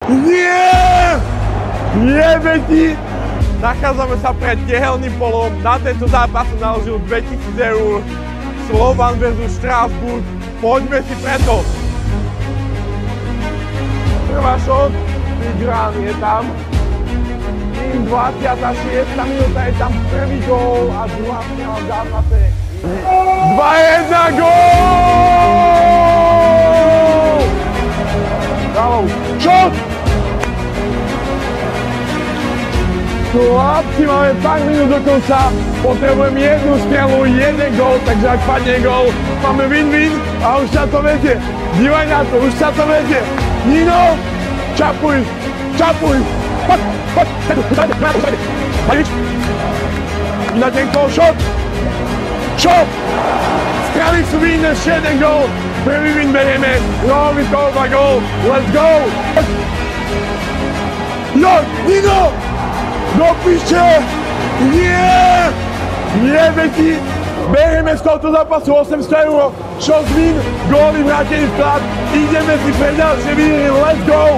Nie! Jebe ti! Nachádzame sa pred tehelným polom. Na tento zápas som naložil 2000 eur. Slovan versus Strasbourg. Poďme si preto. Prvá šot. Tigran je tam. 26. minúta je tam prvý gól a druhá strela zápase. 2-1 gól! Dalo. Šot! Chlapci, máme pár minút do konca, potrebujem jednu strelu, jeden gól, takže ak padne gól, máme win-win a už sa to viete. Dívaj na to, už sa to viete. Nino, čapuj, čapuj. Poď, poď, Marič. Na ten gól, šot. Šot. Strely sú vinné, ešte jeden gól. Prvý win berieme, nový gól, gól. Let's go. Jo, Nino. Do piče! Nie! Jebe ti! Berieme z tohto zápasu 800 eur, šot win, góly, vrátený vklad, ideme si pre ďalšie výhry, let's go!